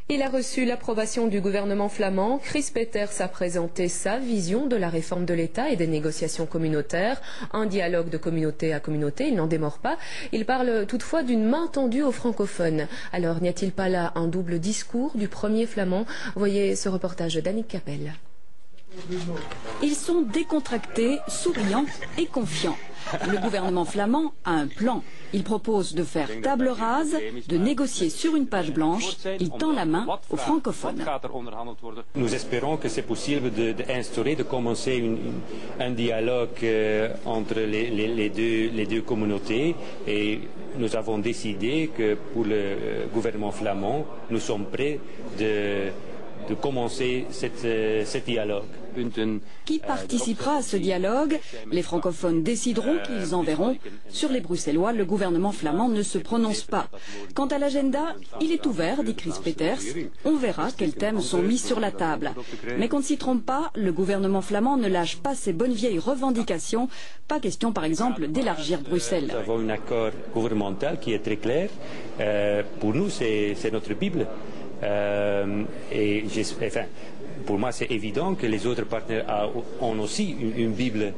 Il a reçu l'approbation du gouvernement flamand. Chris Peeters a présenté sa vision de la réforme de l'État et des négociations communautaires. Un dialogue de communauté à communauté, il n'en démord pas. Il parle toutefois d'une main tendue aux francophones. Alors n'y a-t-il pas là un double discours du premier flamand? Voyez ce reportage d'Annick Capel. Ils sont décontractés, souriants et confiants. Le gouvernement flamand a un plan. Il propose de faire table rase, de négocier sur une page blanche. Il tend la main aux francophones. Nous espérons que c'est possible d'instaurer, de commencer un dialogue entre les deux communautés. Et nous avons décidé que pour le gouvernement flamand, nous sommes prêts de commencer ce dialogue. Qui participera à ce dialogue? Les francophones décideront qui ils enverront. Sur les Bruxellois, le gouvernement flamand ne se prononce pas. Quant à l'agenda, il est ouvert, dit Chris Peeters. On verra quels thèmes sont mis sur la table. Mais qu'on ne s'y trompe pas, le gouvernement flamand ne lâche pas ses bonnes vieilles revendications. Pas question, par exemple, d'élargir Bruxelles. Nous avons un accord gouvernemental qui est très clair. Pour nous, c'est notre Bible. Pour moi, c'est évident que les autres partenaires ont aussi une Bible.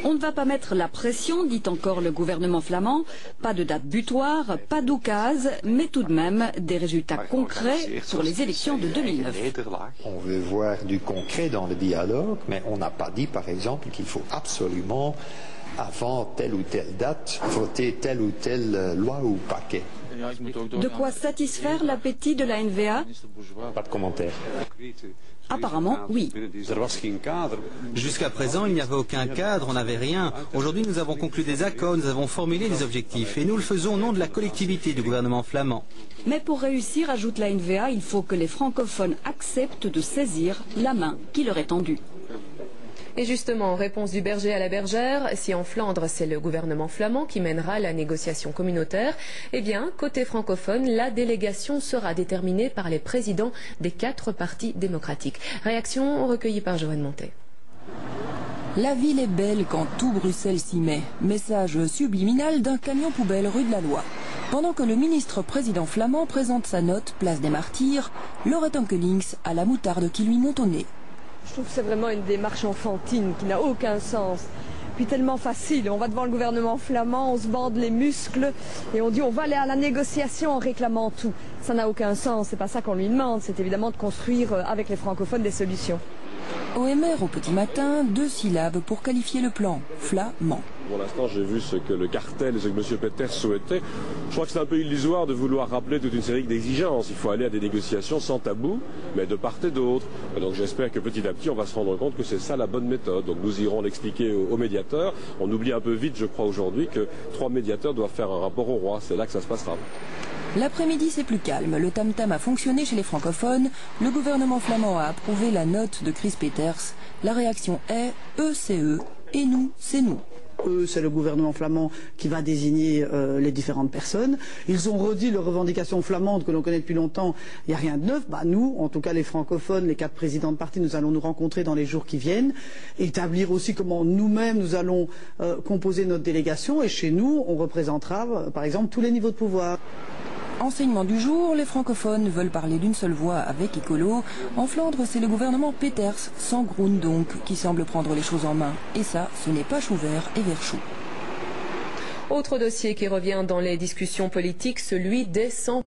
On ne va pas mettre la pression, dit encore le gouvernement flamand. Pas de date butoir, pas d'oukase, mais tout de même des résultats concrets pour les élections de 2009. On veut voir du concret dans le dialogue, mais on n'a pas dit, par exemple, qu'il faut absolument, avant telle ou telle date, voter telle ou telle loi ou paquet. De quoi satisfaire l'appétit de la NVA? Pas de commentaire. Apparemment, oui. Jusqu'à présent, il n'y avait aucun cadre, on n'avait rien. Aujourd'hui, nous avons conclu des accords, nous avons formulé des objectifs. Et nous le faisons au nom de la collectivité du gouvernement flamand. Mais pour réussir, ajoute la NVA, il faut que les francophones acceptent de saisir la main qui leur est tendue. Et justement, réponse du berger à la bergère, si en Flandre c'est le gouvernement flamand qui mènera la négociation communautaire, eh bien, côté francophone, la délégation sera déterminée par les présidents des 4 partis démocratiques. Réaction recueillie par Joanne Montet. La ville est belle quand tout Bruxelles s'y met. Message subliminal d'un camion poubelle rue de la Loi. Pendant que le ministre-président flamand présente sa note place des Martyrs, Lorette Onkelings a la moutarde qui lui monte au nez. Je trouve que c'est vraiment une démarche enfantine qui n'a aucun sens. Puis tellement facile, on va devant le gouvernement flamand, on se bande les muscles et on dit on va aller à la négociation en réclamant tout. Ça n'a aucun sens, c'est pas ça qu'on lui demande, c'est évidemment de construire avec les francophones des solutions. OMR au petit matin, 2 syllabes pour qualifier le plan, flamand. Pour l'instant, j'ai vu ce que le cartel et ce que M. Peeters souhaitait. Je crois que c'est un peu illusoire de vouloir rappeler toute une série d'exigences. Il faut aller à des négociations sans tabou, mais de part et d'autre. Donc j'espère que petit à petit, on va se rendre compte que c'est ça la bonne méthode. Donc nous irons l'expliquer aux médiateurs. On oublie un peu vite, je crois, aujourd'hui, que 3 médiateurs doivent faire un rapport au roi. C'est là que ça se passera. L'après-midi, c'est plus calme. Le tam-tam a fonctionné chez les francophones. Le gouvernement flamand a approuvé la note de Chris Peeters. La réaction est « eux, c'est eux, et nous, c'est nous ». Eux, c'est le gouvernement flamand qui va désigner les différentes personnes. Ils ont redit leurs revendications flamandes que l'on connaît depuis longtemps. Il n'y a rien de neuf. Nous, en tout cas les francophones, les 4 présidents de parti, nous allons nous rencontrer dans les jours qui viennent, établir aussi comment nous-mêmes nous allons composer notre délégation. Et chez nous, on représentera, par exemple, tous les niveaux de pouvoir. Enseignement du jour, les francophones veulent parler d'une seule voix avec Écolo. En Flandre, c'est le gouvernement Peeters, sans Groen donc, qui semble prendre les choses en main. Et ça, ce n'est pas chou vert et vert chou. Autre dossier qui revient dans les discussions politiques, celui des 100